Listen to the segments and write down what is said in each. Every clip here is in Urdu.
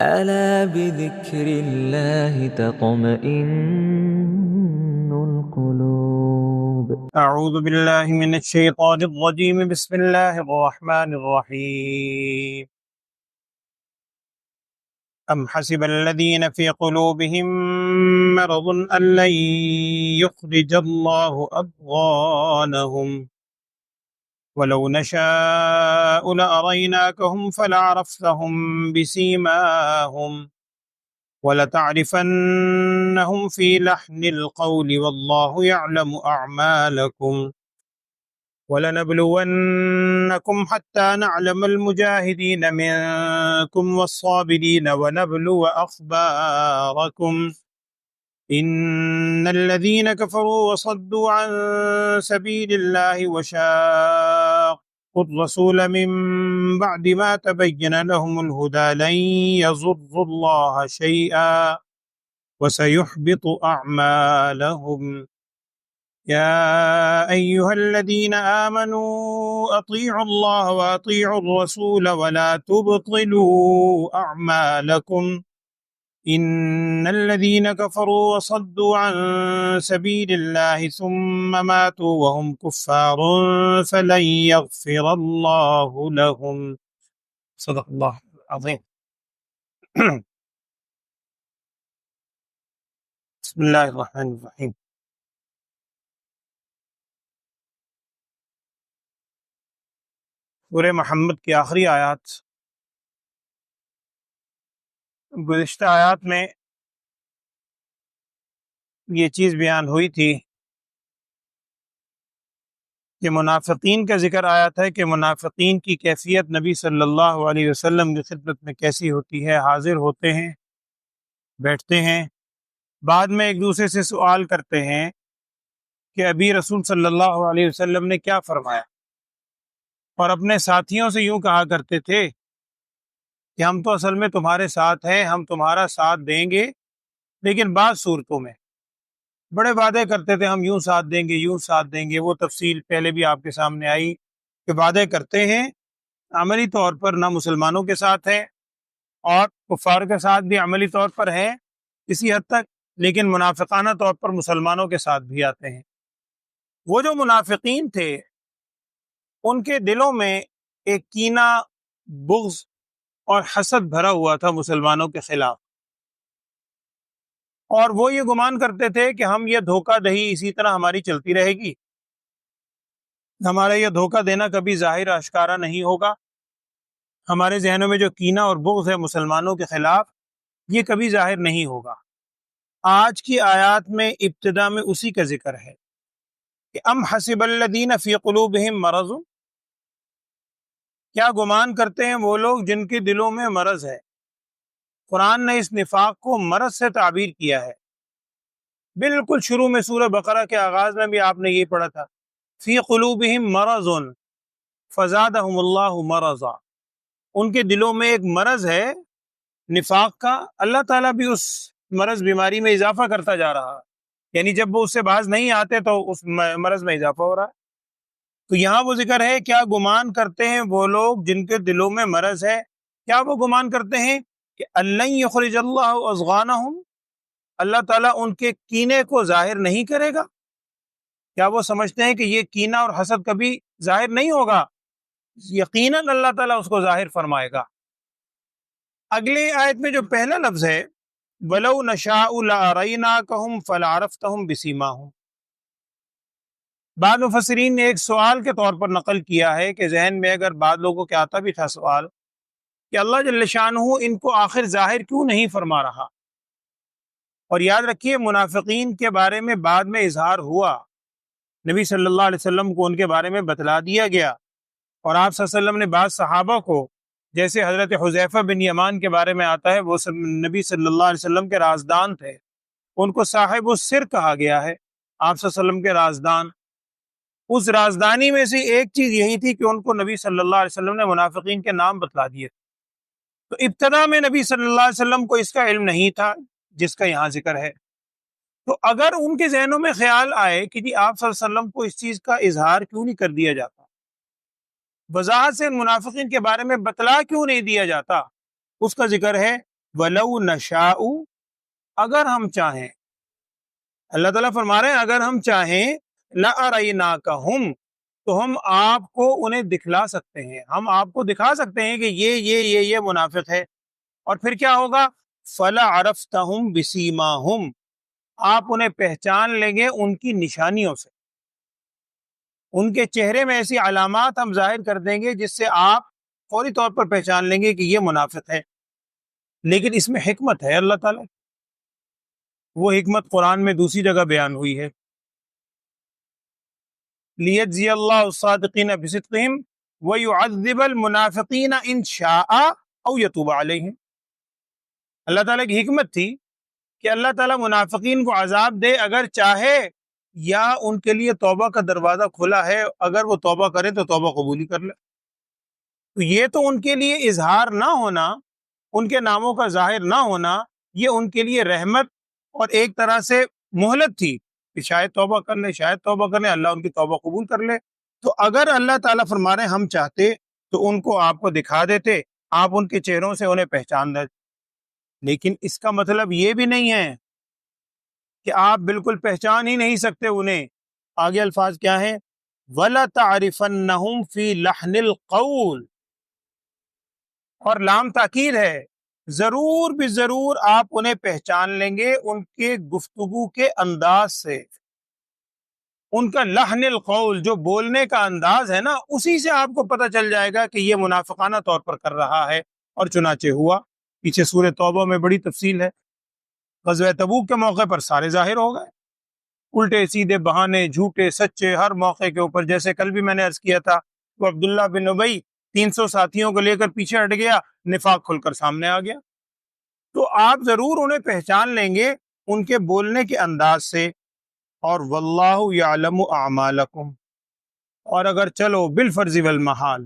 ألا بذكر الله تطمئن القلوب. أعوذ بالله من الشيطان الرجيم. بسم الله الرحمن الرحيم. أم حسب الذين في قلوبهم مرض أن لن يخرج الله أضغانهم ولو نشاء لأريناكهم فلعرفتهم بسيماهم ولتعرفنهم في لحن القول والله يعلم أعمالكم وَلَنَبْلُوَنَّكُمْ حَتَّى نَعْلَمَ الْمُجَاهِدِينَ مِنكُمْ وَالصَّابِرِينَ وَنَبْلُوَ أَخْبَارَكُمْ إِنَّ الَّذِينَ كَفَرُوا وَصَدُّوا عَن سَبِيلِ اللَّهِ وَشَاقُّوا الرَّسُولَ مِن بَعْدِ مَا تَبَيَّنَ لَهُمُ الْهُدَى لَن يَضُرُّوا اللَّهَ شَيْئًا وَسَيُحْبِطُ أَعْمَالَهُمْ. يا أيها الذين آمنوا أطيعوا الله وأطيعوا الرسول ولا تبطلوا أعمالكم إن الذين كفروا وصدوا عن سبيل الله ثم ماتوا وهم كفار فلن يغفر الله لهم. صدق الله العظيم. بسم الله الرحمن الرحيم. سورہ محمد کی آخری آیات. گزشتہ آیات میں یہ چیز بیان ہوئی تھی کہ منافقین کا ذکر آیا تھا کہ منافقین کی کیفیت نبی صلی اللہ علیہ وسلم کی خدمت میں کیسی ہوتی ہے. حاضر ہوتے ہیں، بیٹھتے ہیں، بعد میں ایک دوسرے سے سوال کرتے ہیں کہ ابھی رسول صلی اللہ علیہ وسلم نے کیا فرمایا، اور اپنے ساتھیوں سے یوں کہا کرتے تھے کہ ہم تو اصل میں تمہارے ساتھ ہیں، ہم تمہارا ساتھ دیں گے، لیکن بعض صورتوں میں بڑے وعدے کرتے تھے ہم یوں ساتھ دیں گے، یوں ساتھ دیں گے. وہ تفصیل پہلے بھی آپ کے سامنے آئی کہ وعدے کرتے ہیں، عملی طور پر نہ مسلمانوں کے ساتھ ہیں اور کفار کے ساتھ بھی عملی طور پر ہیں کسی حد تک، لیکن منافقانہ طور پر مسلمانوں کے ساتھ بھی آتے ہیں. وہ جو منافقین تھے ان کے دلوں میں ایک کینہ، بغض اور حسد بھرا ہوا تھا مسلمانوں کے خلاف، اور وہ یہ گمان کرتے تھے کہ ہم یہ دھوکہ دہی اسی طرح ہماری چلتی رہے گی، ہمارا یہ دھوکہ دینا کبھی ظاہر اشکارا نہیں ہوگا، ہمارے ذہنوں میں جو کینہ اور بغض ہے مسلمانوں کے خلاف یہ کبھی ظاہر نہیں ہوگا. آج کی آیات میں ابتدا میں اسی کا ذکر ہے کہ ام حسب الذین فی قلوبہم مرض، کیا گمان کرتے ہیں وہ لوگ جن کے دلوں میں مرض ہے. قرآن نے اس نفاق کو مرض سے تعبیر کیا ہے. بالکل شروع میں سورہ بقرہ کے آغاز میں بھی آپ نے یہ پڑھا تھا، فی قلوبہم مرض فزادہم اللہ مرضا. ان کے دلوں میں ایک مرض ہے نفاق کا، اللہ تعالیٰ بھی اس مرض بیماری میں اضافہ کرتا جا رہا، یعنی جب وہ اس سے باز نہیں آتے تو اس مرض میں اضافہ ہو رہا ہے. تو یہاں وہ ذکر ہے کیا گمان کرتے ہیں وہ لوگ جن کے دلوں میں مرض ہے، کیا وہ گمان کرتے ہیں کہ لن یخرج اللہ اضغانہم، اللہ تعالیٰ ان کے کینے کو ظاہر نہیں کرے گا؟ کیا وہ سمجھتے ہیں کہ یہ کینہ اور حسد کبھی ظاہر نہیں ہوگا؟ یقیناً اللہ تعالیٰ اس کو ظاہر فرمائے گا. اگلی آیت میں جو پہلا لفظ ہے وَلَوْ نَشَاءُ لَأَرَيْنَاكَهُمْ فَلَعَرَفْتَهُمْ بِسِيمَاهُمْ، بعض مفسرین نے ایک سوال کے طور پر نقل کیا ہے کہ ذہن میں اگر بعض لوگوں کے آتا بھی تھا سوال کہ اللہ جل شانہ ان کو آخر ظاہر کیوں نہیں فرما رہا. اور یاد رکھیے منافقین کے بارے میں بعد میں اظہار ہوا، نبی صلی اللہ علیہ وسلم کو ان کے بارے میں بتلا دیا گیا، اور آپ صلی اللہ علیہ وسلم نے بعض صحابہ کو، جیسے حضرت حذیفہ بن یمان کے بارے میں آتا ہے، وہ نبی صلی اللہ علیہ وسلم کے رازدان تھے، ان کو صاحب السر کہا گیا ہے، آپ صلی اللہ علیہ وسلم کے رازدان. اس رازدانی میں سے ایک چیز یہی تھی کہ ان کو نبی صلی اللہ علیہ وسلم نے منافقین کے نام بتلا دیے. تو ابتدا میں نبی صلی اللہ علیہ وسلم کو اس کا علم نہیں تھا جس کا یہاں ذکر ہے. تو اگر ان کے ذہنوں میں خیال آئے کہ جی آپ صلی اللہ علیہ وسلم کو اس چیز کا اظہار کیوں نہیں کر دیا جاتا، وضاحت سے منافقین کے بارے میں بتلا کیوں نہیں دیا جاتا، اس کا ذکر ہے وَلَوْ نَشَاءُ اگر ہم چاہیں، اللہ تعالیٰ فرما رہے ہیں اگر ہم چاہیں لَأَرَيْنَاكَهُمْ تو ہم آپ کو انہیں دکھلا سکتے ہیں، ہم آپ کو دکھا سکتے ہیں کہ یہ منافق ہے، اور پھر کیا ہوگا؟ فَلَعَرَفْتَهُمْ بِسِيمَاهُمْ آپ انہیں پہچان لیں گے ان کی نشانیوں سے، ان کے چہرے میں ایسی علامات ہم ظاہر کر دیں گے جس سے آپ فوری طور پر پہچان لیں گے کہ یہ منافق ہے۔ لیکن اس میں حکمت ہے اللہ تعالیٰ، وہ حکمت قرآن میں دوسری جگہ بیان ہوئی ہے، لِيَجْزِيَ اللَّهُ الصَّادِقِينَ بِصِدْقِهِمْ وَيُعَذِّبَ الْمُنَافِقِينَ إِنْ شَاءَ أَوْ يَتُوبَ عَلَيْهِمْ۔ اللہ تعالیٰ کی حکمت تھی کہ اللہ تعالیٰ منافقین کو عذاب دے اگر چاہے، یا ان کے لیے توبہ کا دروازہ کھلا ہے، اگر وہ توبہ کرے تو توبہ قبولی کر لے۔ تو یہ تو ان کے لیے اظہار نہ ہونا، ان کے ناموں کا ظاہر نہ ہونا، یہ ان کے لیے رحمت اور ایک طرح سے مہلت تھی کہ شاید توبہ کر لیں، شاید توبہ کر لیں، اللہ ان کی توبہ قبول کر لے۔ تو اگر اللہ تعالیٰ فرما رہے ہیں ہم چاہتے تو ان کو آپ کو دکھا دیتے، آپ ان کے چہروں سے انہیں پہچان دیتے۔ لیکن اس کا مطلب یہ بھی نہیں ہے کہ آپ بالکل پہچان ہی نہیں سکتے انہیں۔ آگے الفاظ کیا ہیں؟ وَلَتَعْرِفَنَّهُمْ فِي لَحْنِ الْقَوْلِ، اور لام تاکید ہے، ضرور بھی ضرور آپ انہیں پہچان لیں گے ان کے گفتگو کے انداز سے، ان کا لحن القول جو بولنے کا انداز ہے نا، اسی سے آپ کو پتہ چل جائے گا کہ یہ منافقانہ طور پر کر رہا ہے۔ اور چنانچہ ہوا، پیچھے سورہ توبہ میں بڑی تفصیل ہے، غزوہ تبوک کے موقع پر سارے ظاہر ہو گئے، الٹے سیدھے بہانے، جھوٹے سچے، ہر موقع کے اوپر۔ جیسے کل بھی میں نے عرض کیا تھا، وہ عبداللہ بن ابی 300 ساتھیوں کو لے کر پیچھے ہٹ گیا، نفاق کھل کر سامنے آ گیا۔ تو آپ ضرور انہیں پہچان لیں گے ان کے بولنے کے انداز سے۔ اور واللہ یعلم اعمالکم، اور اگر چلو بالفرض والمحال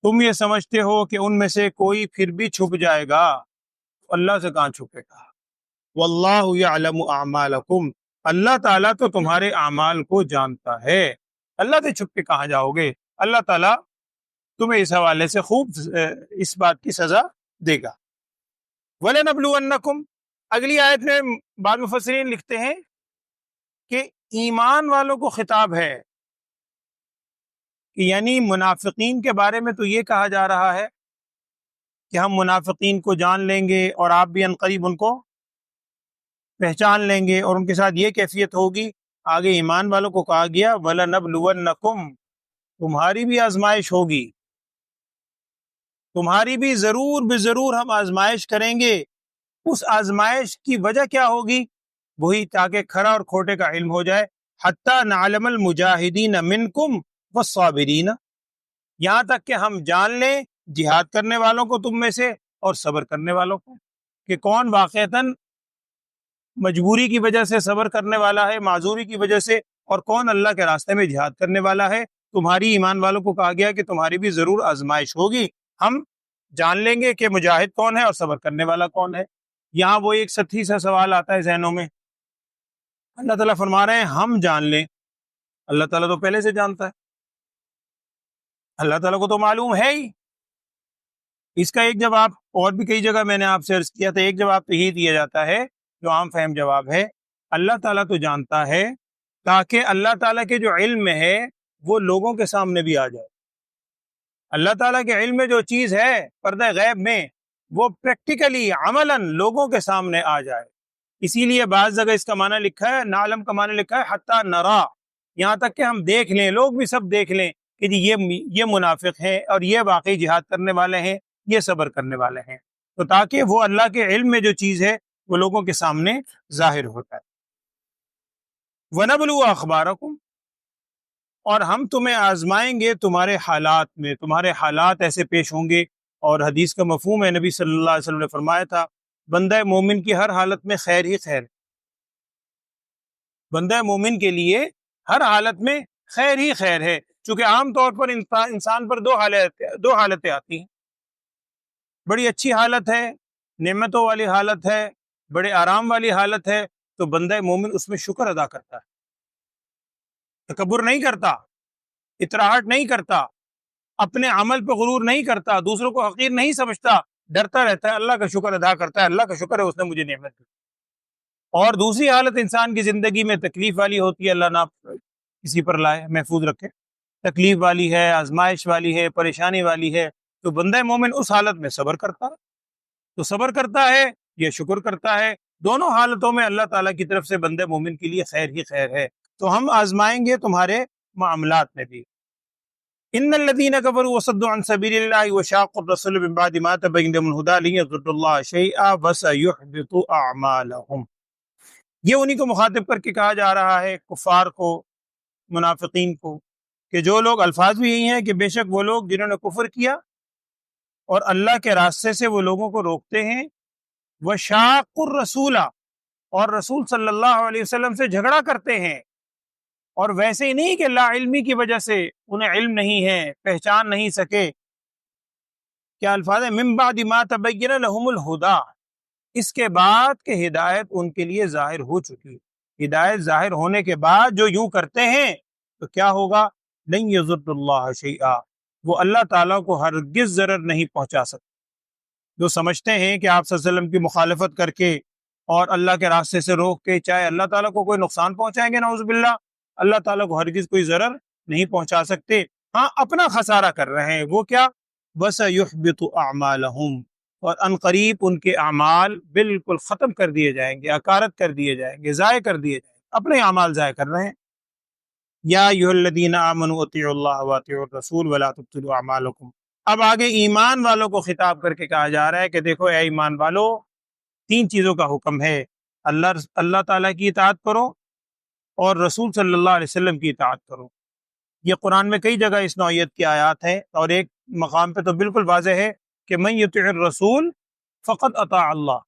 تم یہ سمجھتے ہو کہ ان میں سے کوئی پھر بھی چھپ جائے گا، تو اللہ سے کہاں چھپے گا؟ واللہ یعلم اعمالکم، اللہ تعالیٰ تو تمہارے اعمال کو جانتا ہے، اللہ سے چھپ کے کہاں جاؤ گے؟ اللہ تعالیٰ تمہیں اس حوالے سے خوب اس بات کی سزا دے گا۔ وَلَنَبْلُوَنَّكُمْ، اگلی آیت میں بعض مفسرین لکھتے ہیں کہ ایمان والوں کو خطاب ہے، کہ یعنی منافقین کے بارے میں تو یہ کہا جا رہا ہے کہ ہم منافقین کو جان لیں گے اور آپ بھی عنقریب ان کو پہچان لیں گے، اور ان کے ساتھ یہ کیفیت ہوگی۔ آگے ایمان والوں کو کہا گیا وَلَنَبْلُوَنَّكُمْ، تمہاری بھی آزمائش ہوگی، تمہاری بھی ضرور بے ضرور ہم آزمائش کریں گے۔ اس آزمائش کی وجہ کیا ہوگی؟ وہی تاکہ کھرا اور کھوٹے کا علم ہو جائے، حتیٰ نعلم المجاہدین منکم والصابرین، یہاں تک کہ ہم جان لیں جہاد کرنے والوں کو تم میں سے اور صبر کرنے والوں کو، کہ کون واقعتاً مجبوری کی وجہ سے صبر کرنے والا ہے، معذوری کی وجہ سے، اور کون اللہ کے راستے میں جہاد کرنے والا ہے۔ تمہاری ایمان والوں کو کہا گیا کہ تمہاری بھی ضرور آزمائش ہوگی، ہم جان لیں گے کہ مجاہد کون ہے اور صبر کرنے والا کون ہے۔ یہاں وہ ایک سطحی سا سوال آتا ہے ذہنوں میں، اللہ تعالیٰ فرما رہے ہیں ہم جان لیں، اللہ تعالیٰ تو پہلے سے جانتا ہے، اللہ تعالیٰ کو تو معلوم ہے ہی۔ اس کا ایک جواب اور بھی کئی جگہ میں نے آپ سے عرض کیا تھا، ایک جواب تو یہی دیا جاتا ہے جو عام فہم جواب ہے، اللہ تعالیٰ تو جانتا ہے تاکہ اللہ تعالیٰ کے جو علم میں ہے وہ لوگوں کے سامنے بھی آ جائے۔ اللہ تعالیٰ کے علم میں جو چیز ہے پردہ غیب میں، وہ پریکٹیکلی عملاً لوگوں کے سامنے آ جائے۔ اسی لیے بعض جگہ اس کا معنی لکھا ہے، نعلم کا معنی لکھا ہے حتیٰ نرا، یہاں تک کہ ہم دیکھ لیں، لوگ بھی سب دیکھ لیں کہ جی یہ منافق ہیں اور یہ واقعی جہاد کرنے والے ہیں، یہ صبر کرنے والے ہیں، تو تاکہ وہ اللہ کے علم میں جو چیز ہے وہ لوگوں کے سامنے ظاہر ہوتا ہے۔ وَنَبْلُوَ أَخْبَارَكُمْ، اور ہم تمہیں آزمائیں گے تمہارے حالات میں، تمہارے حالات ایسے پیش ہوں گے۔ اور حدیث کا مفہوم ہے، نبی صلی اللہ علیہ وسلم نے فرمایا تھا بندہ مومن کی ہر حالت میں خیر ہی خیر، بندہ مومن کے لیے ہر حالت میں خیر ہی خیر ہے، چونکہ عام طور پر انسان پر دو حالتیں آتی ہیں، بڑی اچھی حالت ہے، نعمتوں والی حالت ہے، بڑے آرام والی حالت ہے، تو بندہ مومن اس میں شکر ادا کرتا ہے، تکبر نہیں کرتا، اطراحٹ نہیں کرتا، اپنے عمل پہ غرور نہیں کرتا، دوسروں کو حقیر نہیں سمجھتا، ڈرتا رہتا ہے، اللہ کا شکر ادا کرتا ہے، اللہ کا شکر ہے اس نے مجھے نعمت دی۔ اور دوسری حالت انسان کی زندگی میں تکلیف والی ہوتی ہے، اللہ نہ کسی پر لائے، محفوظ رکھے، تکلیف والی ہے، آزمائش والی ہے، پریشانی والی ہے، تو بندہ مومن اس حالت میں صبر کرتا ہے، تو صبر کرتا ہے یا شکر کرتا ہے، دونوں حالتوں میں اللہ تعالیٰ کی طرف سے بندے مومن کے لیے خیر ہی خیر ہے۔ تو ہم آزمائیں گے تمہارے معاملات میں بھی۔ ان الذين كفروا وصدوا عن سبيل الله وشاقوا الرسول من بعد ما تبين لهم الهدى لن يضروا الله شيئا وسيحبط اعمالهم، یہ انہی کو مخاطب کر کے کہا جا رہا ہے، کفار کو، منافقین کو، کہ جو لوگ، الفاظ بھی یہی ہیں کہ بے شک وہ لوگ جنہوں نے کفر کیا اور اللہ کے راستے سے وہ لوگوں کو روکتے ہیں، وشاقوا الرسول، اور رسول صلی اللہ علیہ وسلم سے جھگڑا کرتے ہیں، اور ویسے ہی نہیں کہ لا علمی کی وجہ سے انہیں علم نہیں ہے، پہچان نہیں سکے، کیا الفاظ ہے، من بعد ما تبین لہم الہدی، اس کے بعد کہ ہدایت ان کے لیے ظاہر ہو چکی، ہدایت ظاہر ہونے کے بعد جو یوں کرتے ہیں تو کیا ہوگا، لن یضر اللہ شیئا، وہ اللہ تعالیٰ کو ہرگز ضرر نہیں پہنچا سکتے۔ جو سمجھتے ہیں کہ آپ صلی اللہ علیہ وسلم کی مخالفت کر کے اور اللہ کے راستے سے روک کے چاہے اللہ تعالیٰ کو کوئی نقصان پہنچائیں گے، نعوذ باللہ، اللہ تعالیٰ کو ہرگز کوئی ضرر نہیں پہنچا سکتے، ہاں اپنا خسارہ کر رہے ہیں، وہ کیا، وَسَيُحْبِطُ أَعْمَالَهُمْ، اور ان قریب ان کے اعمال بالکل ختم کر دیے جائیں گے، اکارت کر دیے جائیں گے، ضائع کر دیے جائیں گے، اپنے اعمال ضائع کر رہے ہیں۔ یا ایھا الذین آمنوا اطیعوا اللہ واطیعوا الرسول ولا تبطلوا اعمالکم، اب آگے ایمان والوں کو خطاب کر کے کہا جا رہا ہے کہ دیکھو اے ایمان والو، تین چیزوں کا حکم ہے، اللہ تعالیٰ کی اطاعت کرو اور رسول صلی اللہ علیہ وسلم کی اطاعت کرو۔ یہ قرآن میں کئی جگہ اس نوعیت کی آیات ہیں، اور ایک مقام پہ تو بالکل واضح ہے کہ من یطع الرسول فقد اطاع اللہ،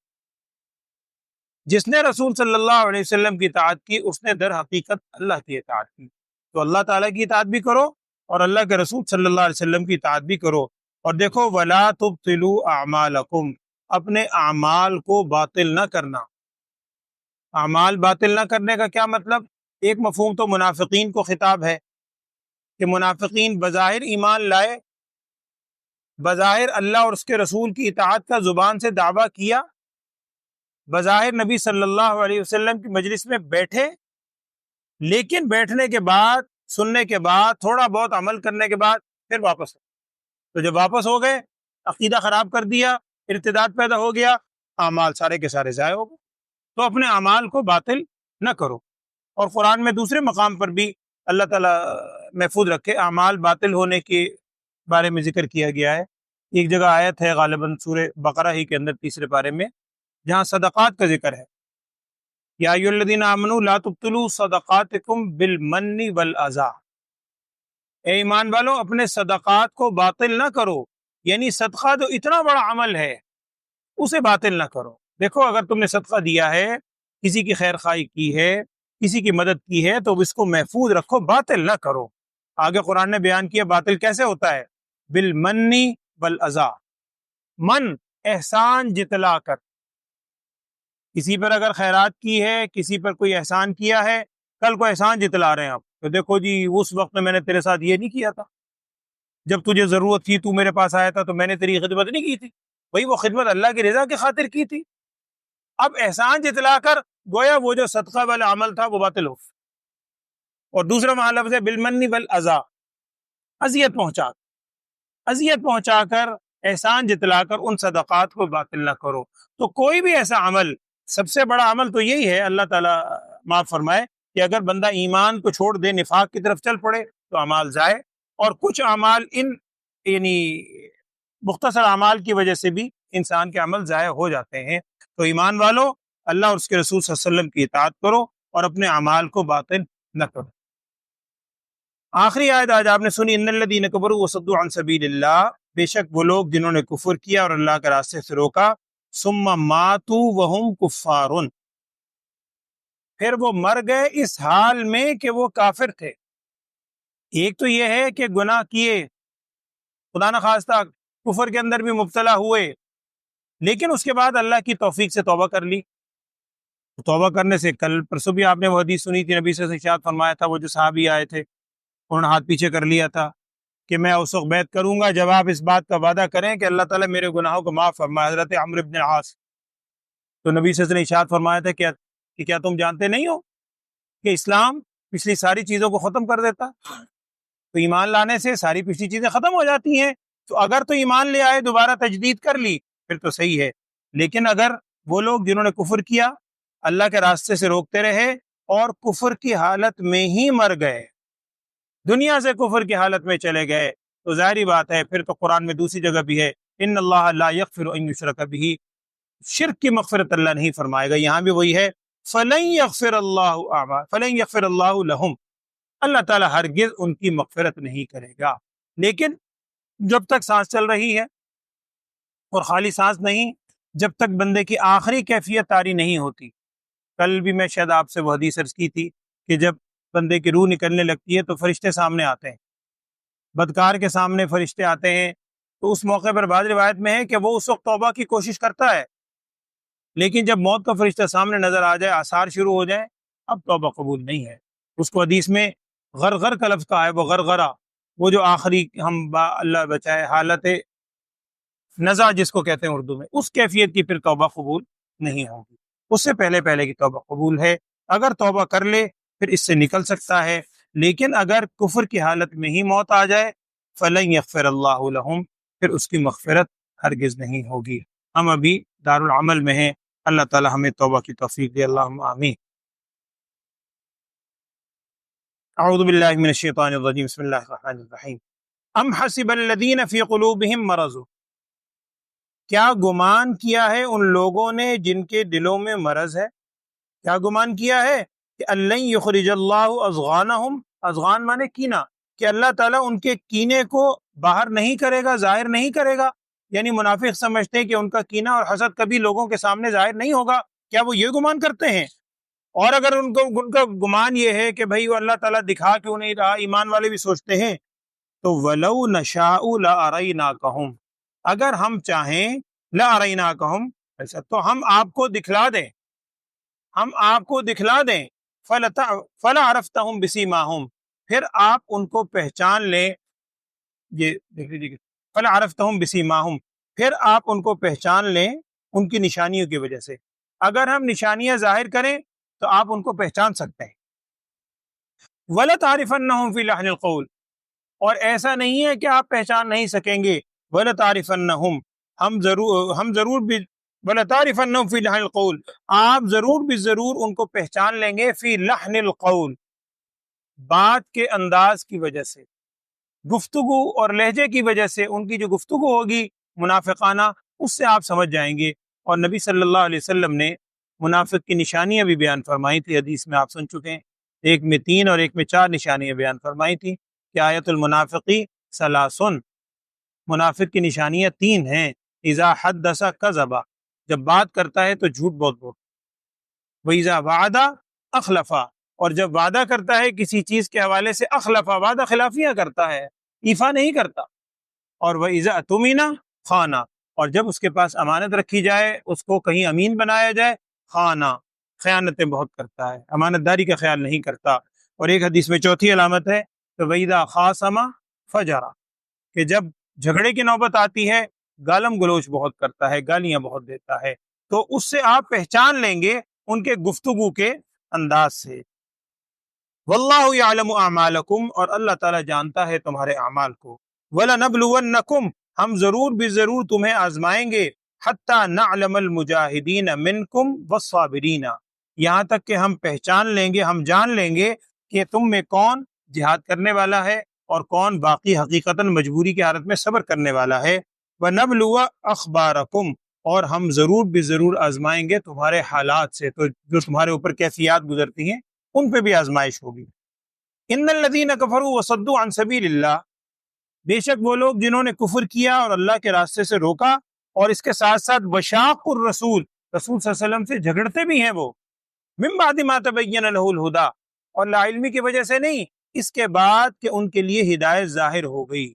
جس نے رسول صلی اللہ علیہ وسلم کی اطاعت کی اس نے در حقیقت اللہ کی اطاعت کی۔ تو اللہ تعالیٰ کی اطاعت بھی کرو اور اللہ کے رسول صلی اللہ علیہ وسلم کی اطاعت بھی کرو، اور دیکھو ولا تبطلوا اعمالکم، اپنے اعمال کو باطل نہ کرنا۔ اعمال باطل نہ کرنے کا کیا مطلب؟ ایک مفہوم تو منافقین کو خطاب ہے کہ منافقین بظاہر ایمان لائے، بظاہر اللہ اور اس کے رسول کی اطاعت کا زبان سے دعویٰ کیا، بظاہر نبی صلی اللہ علیہ وسلم کی مجلس میں بیٹھے، لیکن بیٹھنے کے بعد، سننے کے بعد، تھوڑا بہت عمل کرنے کے بعد پھر واپس، تو جب واپس ہو گئے، عقیدہ خراب کر دیا، ارتداد پیدا ہو گیا، اعمال سارے کے سارے ضائع ہو گئے۔ تو اپنے اعمال کو باطل نہ کرو، اور قرآن میں دوسرے مقام پر بھی اللہ تعالیٰ محفوظ رکھے اعمال باطل ہونے کے بارے میں ذکر کیا گیا ہے۔ ایک جگہ آیت ہے غالباً سورہ بقرہ ہی کے اندر تیسرے پارے میں، جہاں صدقات کا ذکر ہے، یا ایھا الذین آمنوا لا تبطلوا صدقاتکم بالمن والاذی، اے ایمان والو اپنے صدقات کو باطل نہ کرو، یعنی صدقہ جو اتنا بڑا عمل ہے اسے باطل نہ کرو۔ دیکھو اگر تم نے صدقہ دیا ہے، کسی کی خیر خواہی کی ہے، کسی کی مدد کی ہے، تو اس کو محفوظ رکھو، باطل نہ کرو۔ آگے قرآن نے بیان کیا باطل کیسے ہوتا ہے، بالمن والاذی، من احسان جتلا کر، کسی پر اگر خیرات کی ہے، کسی پر کوئی احسان کیا ہے، کل کو احسان جتلا رہے ہیں آپ، تو دیکھو جی اس وقت میں نے تیرے ساتھ یہ نہیں کیا تھا، جب تجھے ضرورت تھی تو میرے پاس آیا تھا تو میں نے تیری خدمت نہیں کی تھی، بھئی وہ خدمت اللہ کی رضا کی خاطر کی تھی۔ اب احسان جتلا کر گویا وہ جو صدقہ والا عمل تھا وہ باطل ہو۔ اور دوسرا معنی لفظ ہے بالمن والاذی، اذیت پہنچا کر، احسان جتلا کر ان صدقات کو باطل نہ کرو۔ تو کوئی بھی ایسا عمل، سب سے بڑا عمل تو یہی ہے، اللہ تعالیٰ معاف فرمائے، کہ اگر بندہ ایمان کو چھوڑ دے، نفاق کی طرف چل پڑے تو اعمال ضائع، اور کچھ اعمال یعنی مختصر اعمال کی وجہ سے بھی انسان کے عمل ضائع ہو جاتے ہیں۔ تو ایمان والو، اللہ اور اس کے رسول صلی اللہ علیہ وسلم کی اطاعت کرو اور اپنے اعمال کو باطل نہ کرو۔ آخری آیت آج آپ نے سنی، ان الذین کفروا وصدوا عن سبیل اللہ، بے شک وہ لوگ جنہوں نے کفر کیا اور اللہ کے راستے سے روکا، ثم ماتوا وہم کفار، پھر وہ مر گئے اس حال میں کہ وہ کافر تھے۔ ایک تو یہ ہے کہ گناہ کیے، خدا نخواستہ کفر کے اندر بھی مبتلا ہوئے، لیکن اس کے بعد اللہ کی توفیق سے توبہ کر لی۔ توبہ کرنے سے، کل پرسوں بھی آپ نے وہ حدیث سنی تھی، نبی سے ارشاد فرمایا تھا، وہ جو صحابی آئے تھے انہوں نے ہاتھ پیچھے کر لیا تھا، کہ میں اس وقت بیعت کروں گا جب آپ اس بات کا وعدہ کریں کہ اللہ تعالیٰ میرے گناہوں کو معاف فرمائے. حضرت عمرو بن العاص، تو نبی صلی اللہ علیہ وسلم نے ارشاد فرمایا تھا کہ کیا تم جانتے نہیں ہو کہ اسلام پچھلی ساری چیزوں کو ختم کر دیتا؟ تو ایمان لانے سے ساری پچھلی چیزیں ختم ہو جاتی ہیں. تو اگر تو ایمان لے آئے، دوبارہ تجدید کر لی، پھر تو صحیح ہے. لیکن اگر وہ لوگ جنہوں نے کفر کیا، اللہ کے راستے سے روکتے رہے اور کفر کی حالت میں ہی مر گئے، دنیا سے کفر کی حالت میں چلے گئے، تو ظاہری بات ہے پھر تو قرآن میں دوسری جگہ بھی ہے ان اللہ لا یغفر ان یشرک بہ، شرک کی مغفرت اللہ نہیں فرمائے گا. یہاں بھی وہی ہے فلن یغفر اللہ لہم، اللہ تعالیٰ ہرگز ان کی مغفرت نہیں کرے گا. لیکن جب تک سانس چل رہی ہے، اور خالی سانس نہیں، جب تک بندے کی آخری کیفیت طاری نہیں ہوتی. کل بھی میں شاید آپ سے وہ حدیث عرض کی تھی کہ جب بندے کی روح نکلنے لگتی ہے تو فرشتے سامنے آتے ہیں، بدکار کے سامنے فرشتے آتے ہیں. تو اس موقع پر بعض روایت میں ہے کہ وہ اس وقت توبہ کی کوشش کرتا ہے، لیکن جب موت کا فرشتہ سامنے نظر آ جائے، آثار شروع ہو جائیں، اب توبہ قبول نہیں ہے. اس کو حدیث میں غرغر کا لفظ کہا ہے، وہ غرغرہ، وہ جو آخری اللہ بچائے حالت نزع جس کو کہتے ہیں اردو میں، اس کیفیت کی پھر توبہ قبول نہیں ہوگی. اس سے پہلے کی توبہ قبول ہے. اگر توبہ کر لے پھر اس سے نکل سکتا ہے، لیکن اگر کفر کی حالت میں ہی موت آ جائے فلن یغفر اللہ لہم، پھر اس کی مغفرت ہرگز نہیں ہوگی. ہم ابھی دارالعمل میں ہیں، اللہ تعالی ہمیں توبہ کی توفیق دے، اللہم آمین. اعوذ باللہ من الشیطان الرجیم، بسم اللہ الرحمن الرحیم. ام حسب الذین فی قلوبہم مرض، کیا گمان کیا ہے ان لوگوں نے جن کے دلوں میں مرض ہے؟ کیا گمان کیا ہے کہ اللہ یخرج اللہ اضغانہم، اضغان مانے کینہ، کہ اللہ تعالیٰ ان کے کینے کو باہر نہیں کرے گا، ظاہر نہیں کرے گا. یعنی منافق سمجھتے ہیں کہ ان کا کینہ اور حسد کبھی لوگوں کے سامنے ظاہر نہیں ہوگا. کیا وہ یہ گمان کرتے ہیں؟ اور اگر ان کا گمان یہ ہے کہ بھئی وہ اللہ تعالیٰ دکھا کیوں نہیں رہا، ایمان والے بھی سوچتے ہیں، تو وَلَوْ نَشَاءُ لَأَرَيْنَاكَهُمْ، اگر ہم چاہیں لَأَرَيْنَاكَهُمْ، ایسا تو ہم آپ کو دکھلا دیں، ہم آپ کو دکھلا دیں. فَلَعَرَفْتَهُمْ بِسِيمَاهُمْ، پھر آپ ان کو پہچان لیں. یہ دیکھ لیجیے، فَلَعَرَفْتَهُمْ بِسِيمَاهُمْ، پھر آپ ان کو پہچان لیں ان کی نشانیوں کی وجہ سے. اگر ہم نشانیاں ظاہر کریں تو آپ ان کو پہچان سکتے ہیں. وَلَتَعْرِفَنَّهُمْ فِي لَحْنِ الْقَوْلِ، اور ایسا نہیں ہے کہ آپ پہچان نہیں سکیں گے. وَلَتَعْرِفَنَّهُمْ، ہم ضرور بھی، وَلَتَعْرِفَنَّهُمْ فِي لَحْنِ الْقَوْلِ، آپ ضرور بھی ضرور ان کو پہچان لیں گے. فی لحن القول، بات کے انداز کی وجہ سے، گفتگو اور لہجے کی وجہ سے، ان کی جو گفتگو ہوگی منافقانہ، اس سے آپ سمجھ جائیں گے. اور نبی صلی اللہ علیہ وسلم نے منافق کی نشانیاں بھی بیان فرمائی تھی، حدیث میں آپ سن چکے ہیں. ایک میں 3 اور ایک میں 4 نشانیاں بیان فرمائی تھی کہ آیت المنافقی ثلاثن، منافق کی نشانیاں 3 ہیں. اذا حدث کذب، جب بات کرتا ہے تو جھوٹ بہت بولتا. وَإِذَا وَعَدَ أَخْلَفَ، اور جب وعدہ کرتا ہے کسی چیز کے حوالے سے، اخلفا، وعدہ خلافیاں کرتا ہے، ایفا نہیں کرتا. اور وَإِذَا اؤْتُمِنَ خَانَ، اور جب اس کے پاس امانت رکھی جائے، اس کو کہیں امین بنایا جائے، خانہ، خیانتیں بہت کرتا ہے، امانت داری کا خیال نہیں کرتا. اور ایک حدیث میں چوتھی علامت ہے کہ وَإِذَا خَاصَمَ فَجَرَ، کہ جب جھگڑے کی نوبت آتی ہے گالم گلوچ بہت کرتا ہے، گالیاں بہت دیتا ہے. تو اس سے آپ پہچان لیں گے ان کے گفتگو کے انداز سے. واللہ یعلم اعمالکم، اور اللہ تعالیٰ جانتا ہے تمہارے اعمال کو. وَلَنَبْلُوَنَّکُمْ، ہم ضرور بھی ضرور تمہیں آزمائیں گے. حَتَّى نَعْلَمَ الْمُجَاہِدِينَ مِنْکُمْ وَالصَّابِرِينَ، یہاں تک کہ ہم پہچان لیں گے، ہم جان لیں گے کہ تم میں کون جہاد کرنے والا ہے اور کون باقی حقیقتاً مجبوری کی حالت میں صبر کرنے والا ہے. وَنَبْلُوَ أَخْبَارَكُمْ، اور ہم ضرور بھی ضرور آزمائیں گے تمہارے حالات سے، تو جو تمہارے اوپر کیفیات گزرتی ہیں ان پہ بھی آزمائش ہوگی. ان الذین کفروا وصدوا عن سبیل اللہ، بے شک وہ لوگ جنہوں نے کفر کیا اور اللہ کے راستے سے روکا، اور اس کے ساتھ ساتھ وشاق الرسول، رسول صلی اللہ علیہ وسلم سے جھگڑتے بھی ہیں، وہ من بعد ما تبین له الہدی، اور لا علمی کی وجہ سے نہیں، اس کے بعد کہ ان کے لیے ہدایت ظاہر ہو گئی.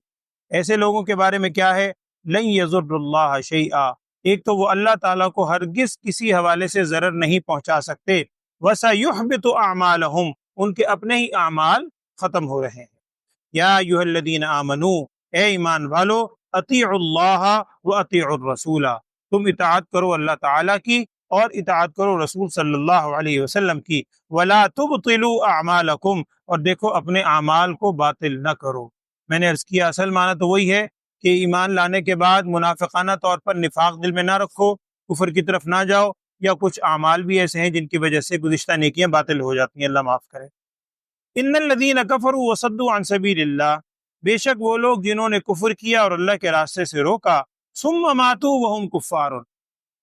ایسے لوگوں کے بارے میں کیا ہے؟ لن یضر اللہ شیئا، ایک تو وہ اللہ تعالیٰ کو ہرگز کسی حوالے سے ضرر نہیں پہنچا سکتے. وَسَيُحْبِطُ أَعْمَالَهُمْ، ان کے اپنے ہی اعمال ختم ہو رہے ہیں. یا ایھا الذین آمنو، اے ایمان والو، اطیعوا اللہ و اطیعوا الرسول، تم اطاعت کرو اللہ تعالیٰ کی اور اطاعت کرو رسول صلی اللہ علیہ وسلم کی، ولا تبطلوا اعمالکم، اور دیکھو اپنے اعمال کو باطل نہ کرو۔ میں نے عرض کیا اصل معنی تو وہی ہے کہ ایمان لانے کے بعد منافقانہ طور پر نفاق دل میں نہ رکھو، کفر کی طرف نہ جاؤ، یا کچھ اعمال بھی ایسے ہیں جن کی وجہ سے گزشتہ نیکیاں باطل ہو جاتی ہیں، اللہ معاف کرے۔ ان الذین کفروا وصدوا عن سبیل اللہ، بے شک وہ لوگ جنہوں نے کفر کیا اور اللہ کے راستے سے روکا، ثم ماتوا وهم کفار،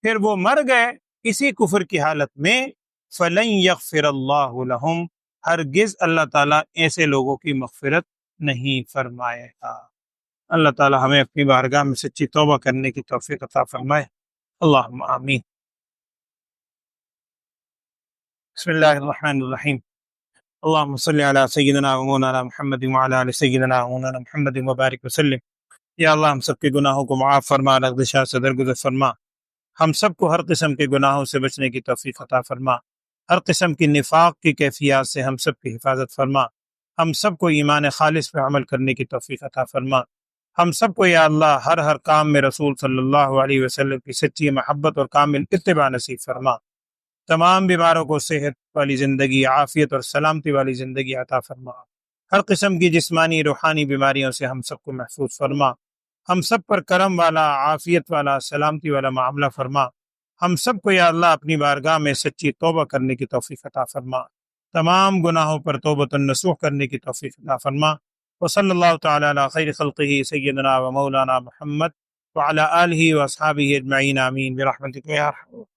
پھر وہ مر گئے اسی کفر کی حالت میں، فلن یغفر اللہ لہم، ہرگز اللہ تعالیٰ ایسے لوگوں کی مغفرت نہیں فرمائے گا۔ اللہ تعالیٰ ہمیں اپنی بارگاہ میں سچی توبہ کرنے کی توفیق عطا فرمائے، اللہم آمین۔ بسم اللہ الرحمن الرحیم، اللہم صلی علی سیدنا و مولانا محمد وعلی آل سیدنا و مولانا محمد وبارک وسلم۔ یا اللہ ہم سب کے گناہوں کو معاف فرما، لغزشات سے درگزر فرما، ہم سب کو ہر قسم کے گناہوں سے بچنے کی توفیق عطا فرما، ہر قسم کی نفاق کی کیفیات سے ہم سب کی حفاظت فرما، ہم سب کو ایمان خالص پہ عمل کرنے کی توفیق عطا فرما، ہم سب کو یا اللہ ہر کام میں رسول صلی اللہ علیہ وسلم کی سچی محبت اور کامل اتباع نصیب فرما، تمام بیماروں کو صحت والی زندگی، عافیت اور سلامتی والی زندگی عطا فرما، ہر قسم کی جسمانی روحانی بیماریوں سے ہم سب کو محفوظ فرما، ہم سب پر کرم والا، عافیت والا، سلامتی والا معاملہ فرما، ہم سب کو یا اللہ اپنی بارگاہ میں سچی توبہ کرنے کی توفیق عطا فرما، تمام گناہوں پر توبۃ النصوح کرنے کی توفیق عطا فرما، وصلی اللہ تعالی علی خیر خلقہ سیدنا و مولانا محمد وعلی آلہ واصحابہ اجمعین، آمین برحمتک یا ارحم۔